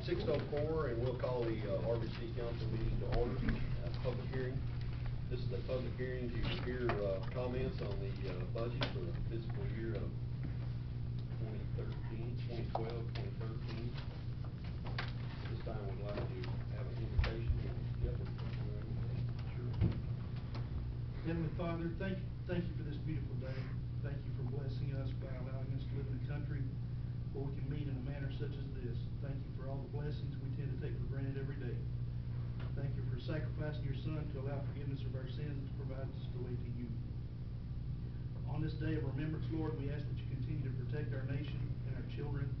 6:04, and we'll call the Aubrey City Council meeting to order. Public hearing. This is a public hearing to hear comments on the budget for the fiscal year of 2012, 2013. This time we'd like to have an invitation. Sure. Heavenly Father, thank you for this beautiful day. Thank you for blessing us by allowing us to live in a country where we can meet in a manner such as this. Thank you for all the blessings we tend to take for granted every day. Thank you for sacrificing your Son to allow forgiveness of our sins and to provide us the way to you. On this day of remembrance, Lord, we ask that you continue to protect our nation and our children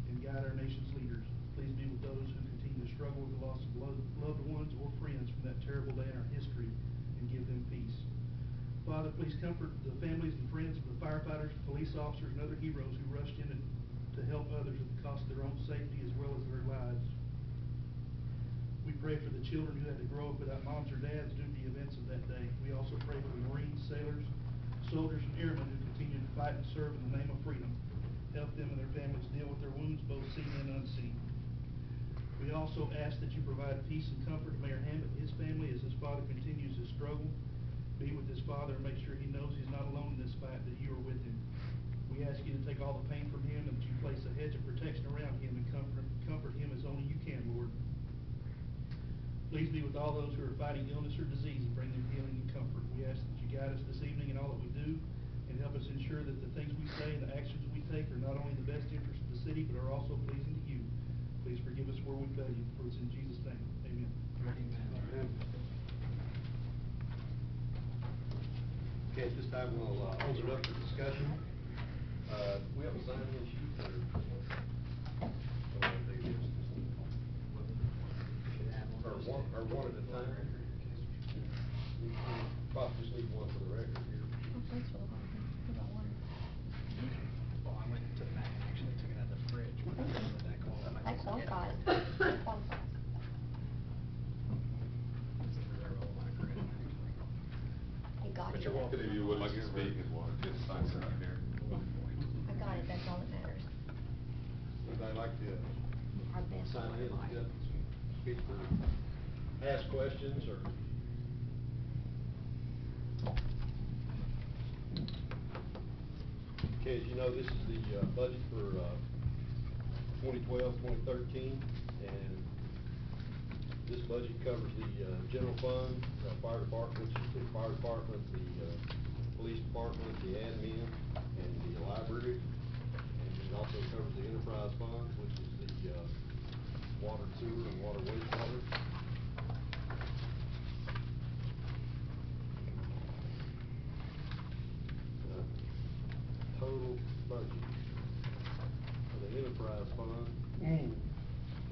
and guide our nation's leaders. Please be with those who continue to struggle with the loss of loved ones or friends from that terrible day in our history, and give them peace. Father, please comfort the families and friends of the firefighters, police officers, and other heroes who rushed in to help others at the cost of their own safety as well as their lives. We pray for the children who had to grow up without moms or dads due to the events of that day. We also pray for the Marines, sailors, soldiers, and airmen who continue to fight and serve in the name of freedom. Help them and their families deal with their wounds, both seen and unseen. We also ask that you provide peace and comfort to Mayor Hammett and his family as his father continues his struggle. Be with his father and make sure he knows he's not alone in this fight, that you are with him. We ask you to take all the pain from him, and that you place a hedge of protection around him and comfort him as only you can, Lord. Please be with all those who are fighting illness or disease and bring them healing and comfort. We ask that you guide us this evening in all that we do, and help us ensure that the things we say and the actions we take are not only in the best interest of the city, but are also pleasing to you. Please forgive us where we fail you, for it's in Jesus' name. Amen. Amen. Okay, at this time we'll open it up for discussion. We have a sign-in sheet or one at a time. We probably just need one for the record here. Oh, thanks for the whole thing. We got one. Oh, I went to the back and actually took it out of the fridge. That qualifies. That qualifies. You got it. But you're welcome. If you would like to speak and want to get signed right here. I got it. That's all that matters. Would I like to Our best. sign in, speak for, ask questions, or? Okay, as you know, this is the budget for 2012, 2013, and this budget covers the general fund, the fire department, which is the fire department, the police department, the admin, and the library. And it also covers the enterprise fund, which is the water, sewer, and water wastewater. Total budget for the enterprise fund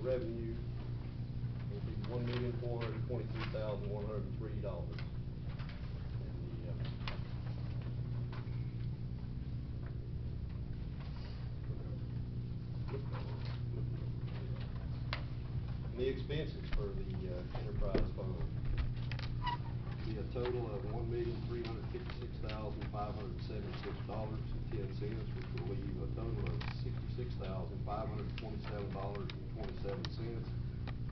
revenue will be $1,423,103. And the expenses for the enterprise fund will be a total of $1,356,576.10, which will leave a total of $66,527.27,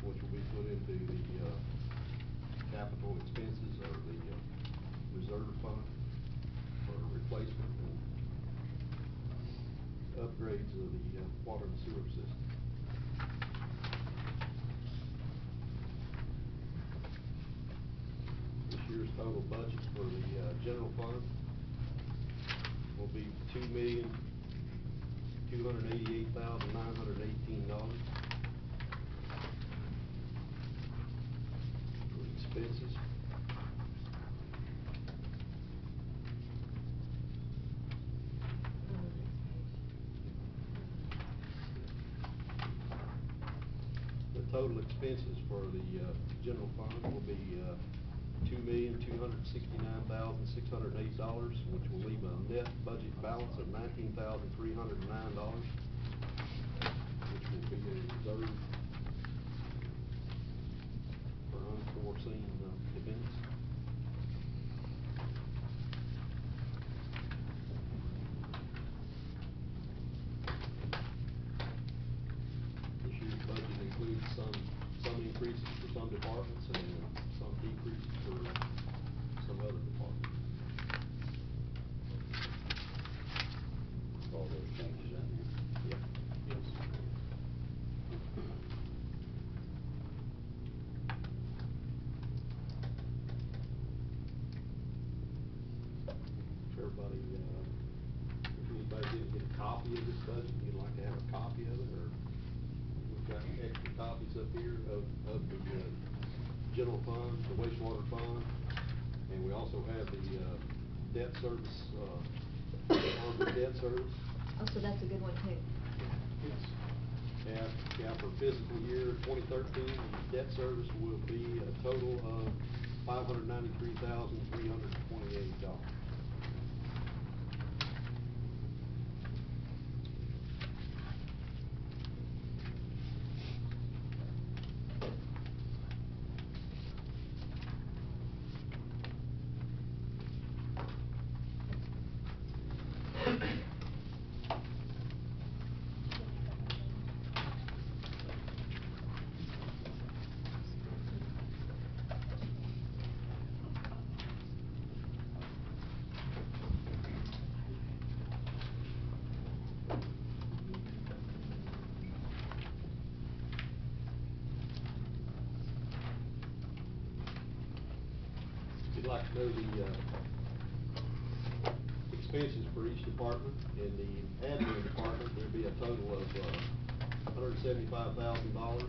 which will be put into the capital expenses or the reserve fund for replacement and upgrades of the water and sewer system. This year's total budget for the general fund will be $2,288,918. For expenses, the total expenses for the general fund will be $2,269,608, which will leave a net budget balance of $19,309, which will be a reserve for unforeseen events. This year's budget includes increases for some departments and some decreases for some other departments. All those changes in there. Yeah. Yes. If everybody, if anybody didn't get a copy of this budget, you'd like to have a copy of it, or we've got extra copies up here of the, general fund, the wastewater fund, and we also have the, debt service, on the debt service. Oh, so that's a good one too. Yeah, for fiscal year 2013, the debt service will be a total of $593,328. If you'd like to know the, expenses for each department, in the admin department, there'll be a total of, $175,000, or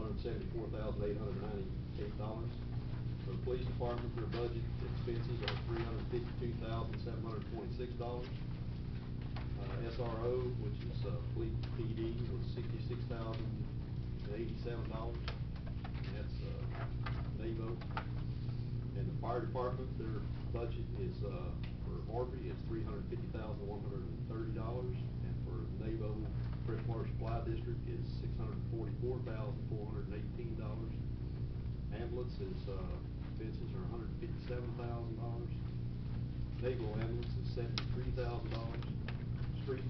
$174,898. For the police department, their budget expenses are $352,726. SRO, which is, Fleet PD, was $66,087. That's, NAVO. And the fire department, their budget is, for Aubrey, is $350,130, and for NAVO Freshwater Supply District is $644,418. Ambulance is, expenses are $157,000. Naval ambulance is $73,000. Street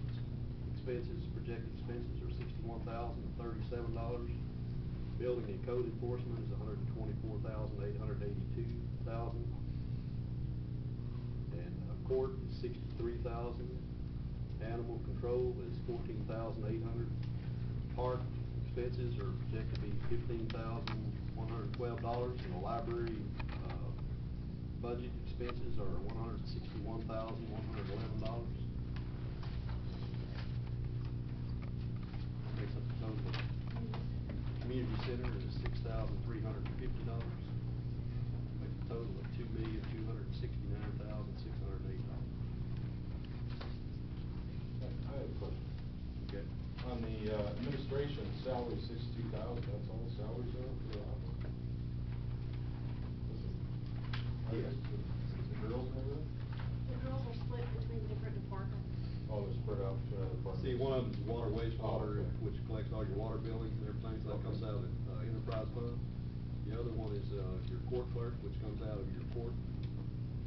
expenses, projected expenses are $61,037. Building and code enforcement is $124,882. And court is $63,000. Animal control is $14,800. Park expenses are projected to be $15,112, and the library budget expenses are $161,111. Makes up the total. Community center is $6,350. Makes a total of $2,269,608. I have a question. Okay. On the administration salary, 62,000, that's all salaries are for the office? Yes. The girls and everything? The girls are split between different departments. Oh, they're spread out between other departments? See, one of them is water, wastewater, Oh, okay. which collects all your water billings and everything, so that comes out of the enterprise fund. The other one is your court clerk, which comes out of your court.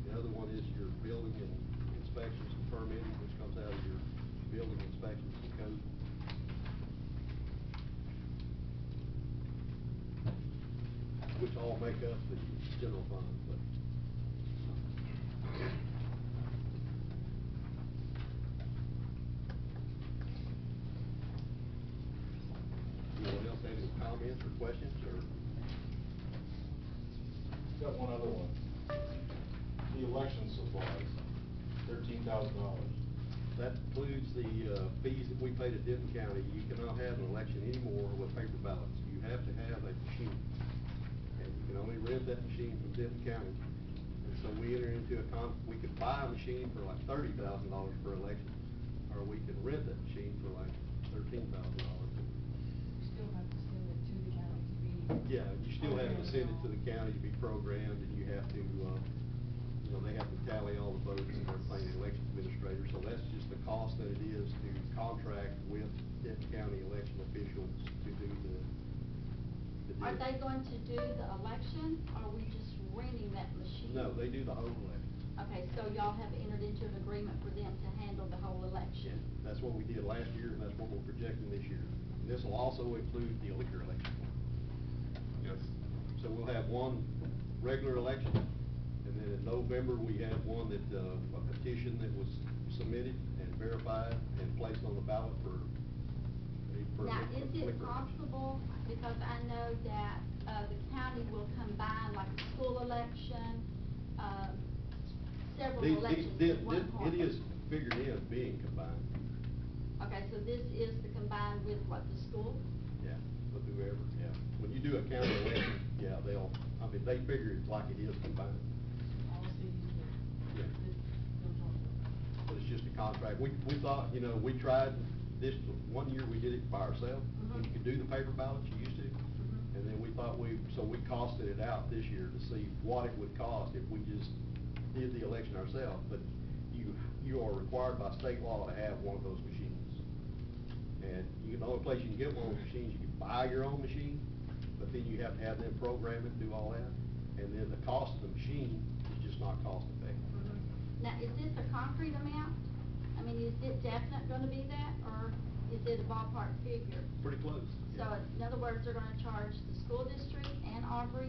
The other one is your building and inspections and permitting, which comes out of your building inspections and code. Which all make up the general fund, but. Anyone else have any comments or questions, or? Got one other one. The election supplies, $13,000. That includes the fees that we pay to Denton County. You cannot have an election anymore with paper ballots. You have to have a machine. And you can only rent that machine from Denton County. And so we enter into we could buy a machine for like $30,000 per election, or we could rent that machine for like $13,000. You still have to send it to the county to be. Yeah, you still have to send it to the county to be programmed, and you have to, they have to tally all the votes and everything, the election administrator. So that's just the cost that it is to contract with Denton County election officials to do the deal. Are they going to do the election, or are we just renting that machine? No, they do the whole election. Okay, so y'all have entered into an agreement for them to handle the whole election? That's what we did last year, and that's what we're projecting this year. And this will also include the liquor election. one regular election, and then in November, we had one that, a petition that was submitted and verified and placed on the ballot for. Now, is it liquor. possible, because I know that, the county will combine like a school election, several elections at one point? It is figured in being combined. Okay, so this is to combine with what, the school? Yeah, with whoever, yeah. When you do a county election, yeah, they figure it's like it is combined. All cities do. Yeah. They'll join. But it's just a contract. We thought, we tried this, one year we did it by ourselves. When you could do the paper ballots, you used to. And then we thought we costed it out this year to see what it would cost if we just did the election ourselves. But you are required by state law to have one of those machines. And the only place you can get one of those machines, you can buy your own machine, but then you have to have them program it and do all that. And then the cost of the machine is just not cost effective. Now, is this a concrete amount? I mean, is it definite gonna be that, or is it a ballpark figure? Pretty close. So, in other words, they're gonna charge the school district and Aubrey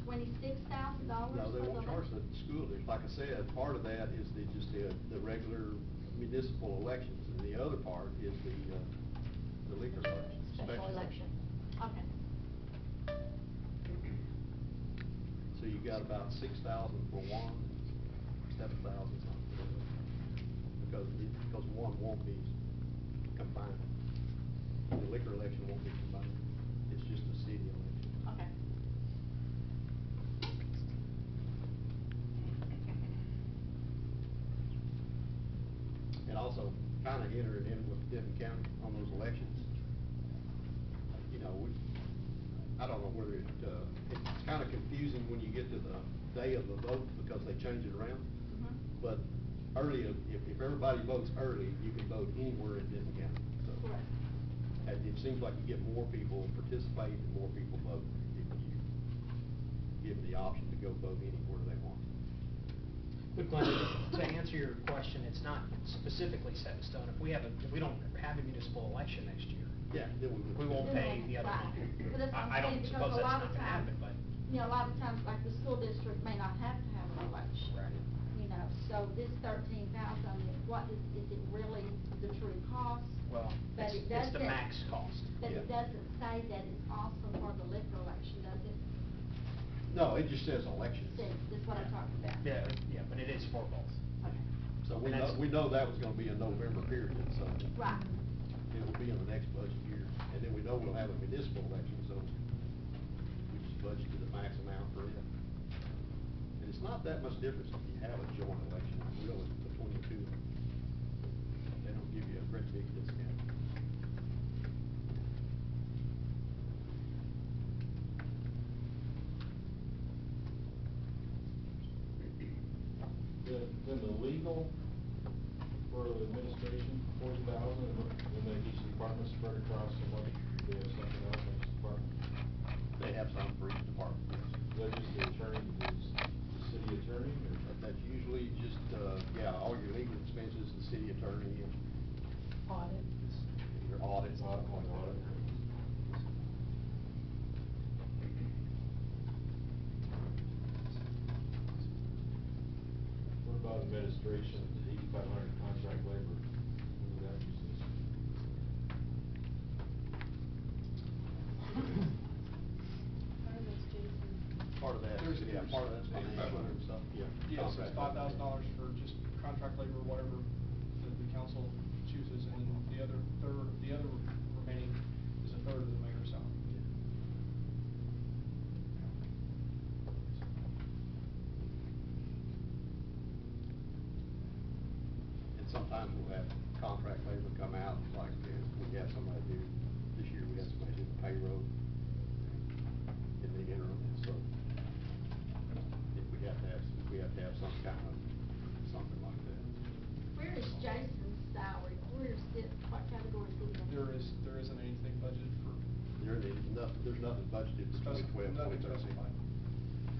$26,000 No, they for won't the charge the school district. Like I said, part of that is the regular municipal elections, and the other part is the liquor election. Special election. Okay. So you got about 6,000 for one, 7,000 something for the other. Because one won't be combined. The liquor election won't be combined. It's just a city election. Okay. And also kind of enter it in with Denton County on those elections. I don't know whether it's kind of confusing when you get to the day of the vote because they change it around. But early, if everybody votes early, you can vote anywhere in Denton County. So Correct. and it seems like you get more people participate and more people vote if you give them the option to go vote anywhere they want. But Glenn, to answer your question, it's not specifically set in stone. If we don't have a municipal election next year, Yeah, then we won't pay the other Right. money. But that's what I'm I don't saying, suppose because a that's lot not of gonna times, happen, but. a lot of times, like the school district may not have to have an election. Right. So this 13,000, what is it really the true cost? Well, But it's it the doesn't- max cost. But Yeah. it doesn't say that it's also for the liquor election, does it? No, it just says elections. See, that's what I'm talking about. Yeah, but it is for both. Okay. So And that's- we know that was gonna be a November period, so. Right. It will be in the next budget year, and then we know we'll have a municipal election, so we just budgeted the max amount for it. And it's not that much difference if you have a joint election, really, between the two. They don't give you a great big discount. Then the legal for the administration, 40,000, and then each department spread across so much, they have something else in each department? They have some for each department, yes. Is that just the attorney, the city attorney, or? That's usually just, all your legal expenses, the city attorney, and Audit. your audit. Audit. What about administration, the 8,500 contract labor? When would that be used? Part of it's Jason. Part of that, part of that's financial and stuff, yeah. Yes, it's Contract labor. $5,000 for just contract labor, whatever the council chooses, and then the other remaining is a third of the mayor's salary. And sometimes we'll have contract labor come out, like, we have somebody do, this year we had somebody do the payroll in the interim, so if we have to have some kind of, something like that. Where is Jason's salary? Where is it, what category is it in? There isn't anything budgeted for. There's nothing budgeted for 2012, Nothing 2013. specified.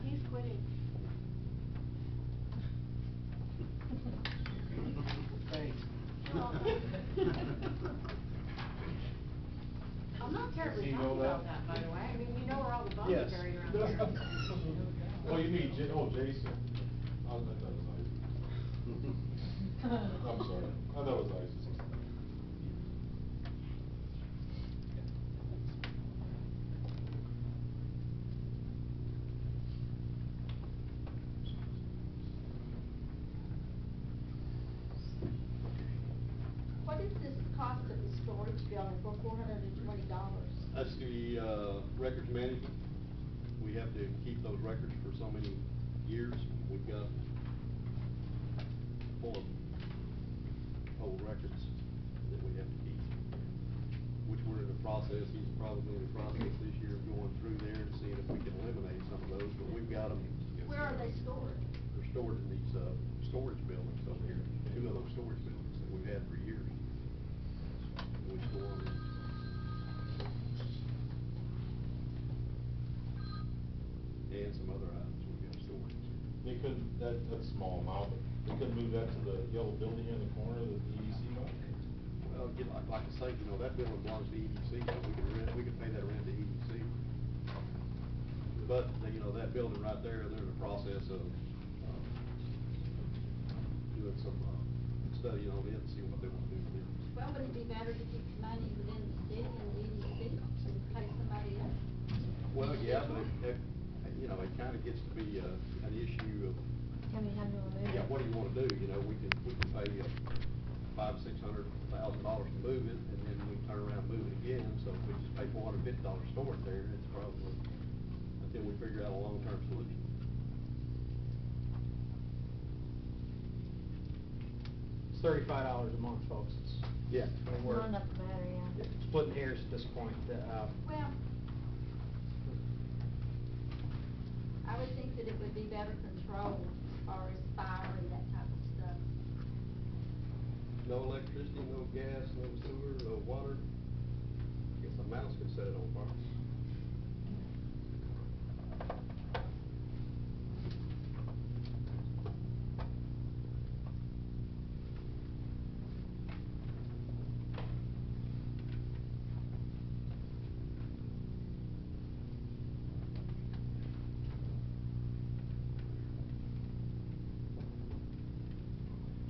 He's quitting. Thanks. I'm not terribly You happy know about that? that, by the way. I mean, you know where all the bones Yes. are buried around here. Oh, you mean Jason. I thought it was Isaac. I'm sorry, I thought it was Isaac. What is this cost of the storage building for $420? That's the, records management. We have to keep those records for so many years. We've got full of old records that we have to keep, which we're in the process, he's probably in the process this year of going through there and seeing if we can eliminate some of those, but we've got them. Where are they stored? They're stored in these, storage buildings over here, 2 of those storage buildings that we've had for years. We store them. And some other items we've got stored. They couldn't, that's a small amount, but they couldn't move that to the yellow building in the corner that the EDC bought? Well, again, like I say, that building belongs to EDC, so we can pay that rent to EDC. But, that building right there, they're in the process of, doing some, study on it and see what they want to do with it. Well, would it be better to keep the money within the city and the EDC and pay somebody else? Well, yeah, but it kind of gets to be, an issue of, How many times you wanna move it? yeah, what do you want to do? We can pay, $500,000-$600,000 to move it, and then we turn around and move it again, so if we just pay $450 to store it there, it's probably, until we figure out a long-term solution. It's $35 a month, folks. Yeah. I mean, we're Not enough for battery, yeah. splitting hairs at this point. Well, I would think that it would be better controlled as far as fire and that type of stuff. No electricity, no gas, no sewer, no water. Guess a mouse can set it on fire.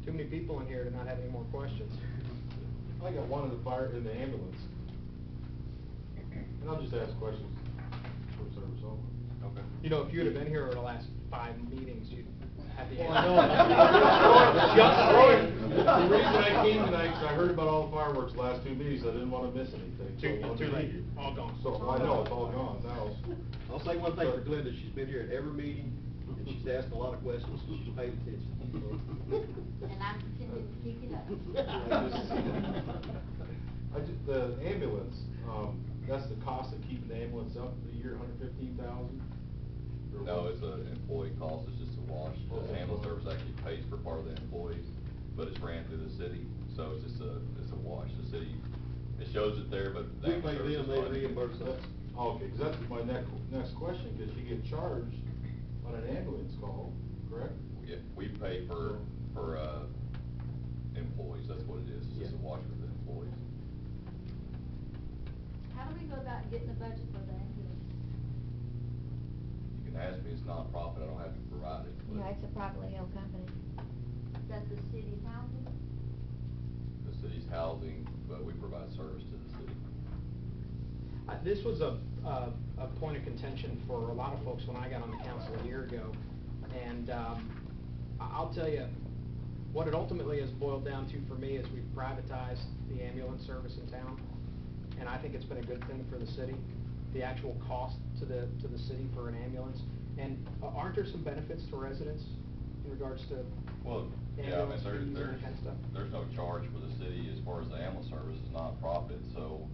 Too many people in here to not have any more questions. I got one in the fire, in the ambulance. And I'll just ask questions for service only. Okay. You know, if you'd have been here over the last 5 meetings, you'd have the Well, answer. The reason I came tonight, is I heard about all the fireworks the last 2 meetings, I didn't wanna miss anything. So I wanted Too to late. be here. All gone. So, I know, it's all gone now. I'll say one thing for Glenda, she's been here at every meeting, and she's asked a lot of questions, so she's paid attention. And I'm continuing to keep it up. The ambulance, that's the cost of keeping the ambulance up a year, $115,000? No, it's an employee cost, it's just a wash. The Okay. ambulance service actually pays for part of the employees, but it's ran through the city, so it's just it's a wash. The city, it shows it there, but the We ambulance pay service them, is they funded. reimburse us. Okay, because that's my next question, because you get charged on an ambulance call, correct? Yeah, we pay for employees, that's what it is, it's just a wash for the employees. How do we go about getting a budget for the ambulance? You can ask me, it's not-profit, I don't have to provide it. but Yeah, it's a privately held company. That the city's housing? The city's housing, but we provide service to the city. This was a point of contention for a lot of folks when I got on the council a year ago. And I'll tell you, what it ultimately has boiled down to for me is we've privatized the ambulance service in town. And I think it's been a good thing for the city, the actual cost to the city for an ambulance. And aren't there some benefits to residents in regards to Well, yeah, I mean, ambulance fees and there's that kind of stuff? there's no charge for the city as far as the ambulance service is not-profit, so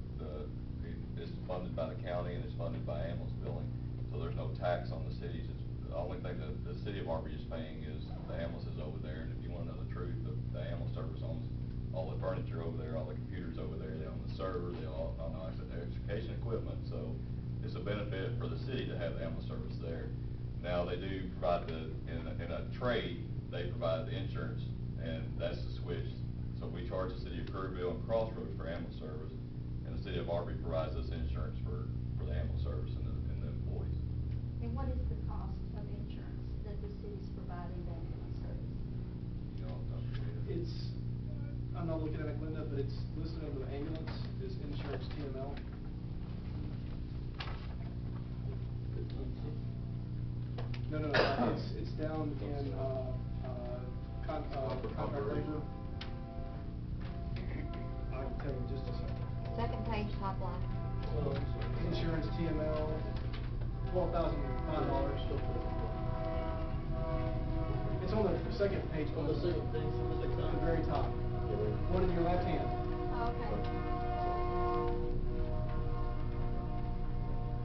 it's funded by the county and it's funded by ambulance billing, so there's no tax on the cities. The only thing that the city of Aubrey is paying is the ambulances over there, and if you wanna know the truth, the ambulance service owns all the furniture over there, all the computers over there, they own the server, they all own the education equipment, so it's a benefit for the city to have the ambulance service there. Now, they do provide in a trade, they provide the insurance, and that's the switch. So we charge the city of Kerrville and Crossroads for ambulance service, and the city of Aubrey provides us insurance for the ambulance service and the employees. And what is the cost of insurance that the city's providing the ambulance service? You know, don't forget. It's, I'm not looking at it, Glenda, but it's listed under the ambulance, is insurance TML. No, it's down in, contract labor. I can tell you in just a second. Second page, top line. So, insurance TML, $12,005. It's on the second page. On the second page, on the second At the time. very top. One in your left hand. Oh, okay.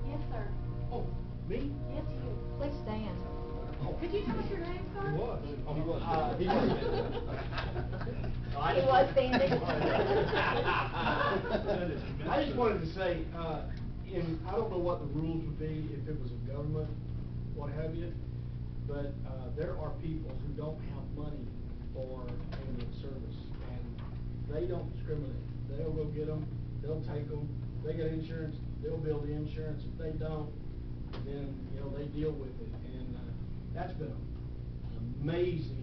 Yes, sir. Oh, me? Yes, you. Please stand. Could you tell us your name, sir? He was. Oh, he was. He was standing. He was standing. I just wanted to say, I don't know what the rules would be if it was a government, what have you, but, there are people who don't have money for ambulance service, and they don't discriminate. They'll go get them, they'll take them, they get insurance, they'll bill the insurance. If they don't, then, they deal with it, and, that's been an amazing,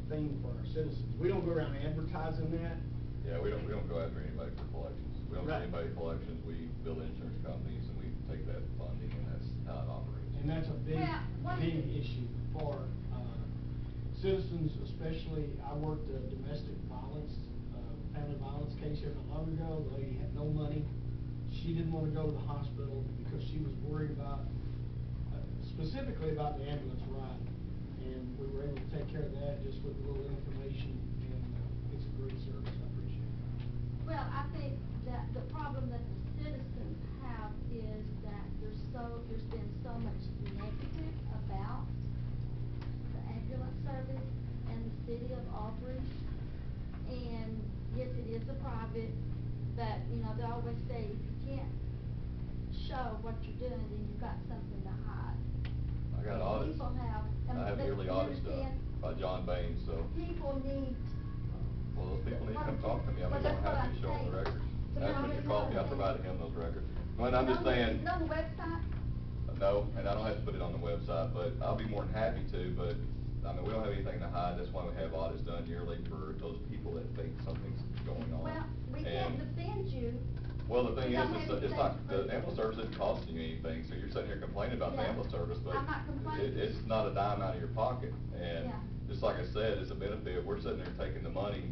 thing for our citizens. We don't go around advertising that. Yeah, we don't go after anybody for collections. We don't Right. see anybody collections, we bill insurance companies and we take that funding, and that's how it operates. And that's a big, Well, what is big it? issue for, citizens, especially. I worked a domestic violence, family violence case here not long ago. The lady had no money. She didn't wanna go to the hospital because she was worried about, specifically about the ambulance ride. And we were able to take care of that just with a little information, and, it's a great service. I appreciate it. Well, I think that the problem that the citizens have is that there's been so much negative about the ambulance service and the city of Aubrey. And yes, it is a private, but, they always say, if you can't show what you're doing, then you've got something to hide. I got And audits. people have, I have but yearly you audits done understand, by John Bain, so, people need. well, those people need to come talk to me. I'll Well, be more that's what happy to I'm show them the saying. records. But Ask no, Mr. but Coffey, I no, provided him those records. But I'm just saying. Is it on the website? No, and I don't have to put it on the website, but I'll be more than happy to, but, we don't have anything to hide, that's why we have audits done yearly for those people that think something's going on. Well, we can't And- defend you. Well, the thing We is, don't have it's anything not, to the prove. ambulance service isn't costing you anything, so you're sitting here complaining about the Yeah. ambulance service, but I'm not complaining. it's not a dime out of your pocket. And Yeah. just like I said, it's a benefit, we're sitting there taking the money,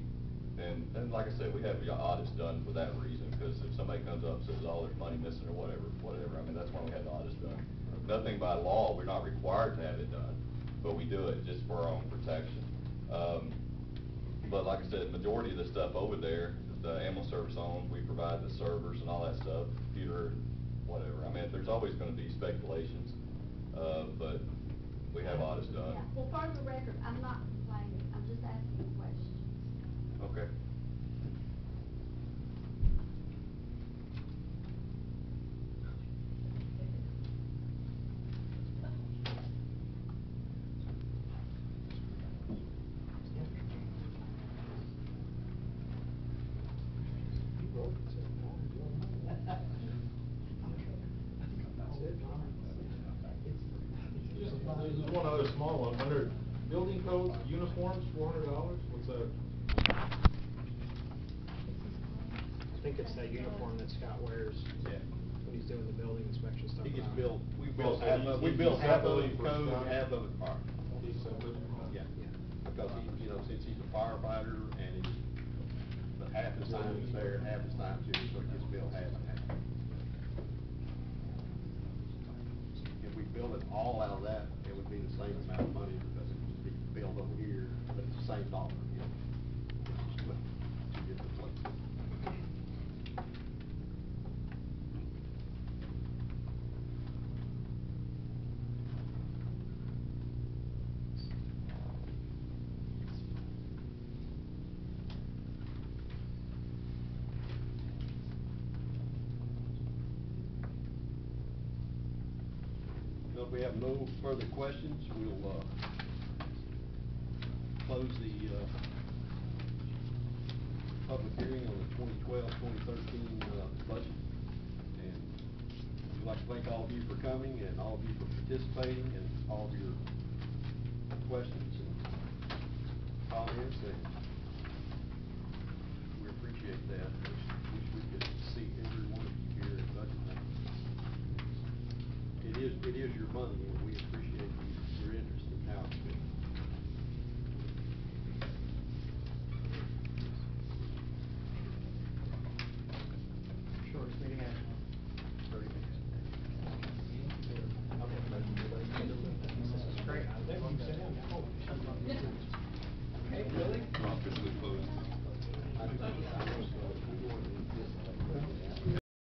and like I said, we have your audits done for that reason, because if somebody comes up and says, oh, there's money missing or whatever, that's why we had the audits done. Nothing by law, we're not required to have it done, but we do it just for our own protection. But like I said, the majority of the stuff over there, the ambulance service owns, we provide the servers and all that stuff, computer, whatever. There's always gonna be speculations, but we have audits done. Yeah, well, for the record, I'm not complaining, I'm just asking questions. Okay. Just one other small one, under building codes, uniforms, $400, what's that? I think it's that uniform that Scott wears. Yeah. When he's doing the building inspection stuff. He gets around. billed, we Well, bill so half he's- of, we he's bill half of separately it for code, Scott? half of it fire. He's separate? Yeah, Yeah. because he, since he's a firefighter and he's, but half his time he's there, half his time's here, so he gets billed half and half. If we bill it all out of that, it would be the same amount of money because it would just be billed over here, but it's the same dollar, It's just split two different places. Well, if we have no further questions, we'll, close the, public hearing on the 2012-2013 budget. And we'd like to thank all of you for coming and all of you for participating and all of your questions and comments, and we appreciate that. Wish we could see every one of you here at budget night. It is your money, and we appreciate you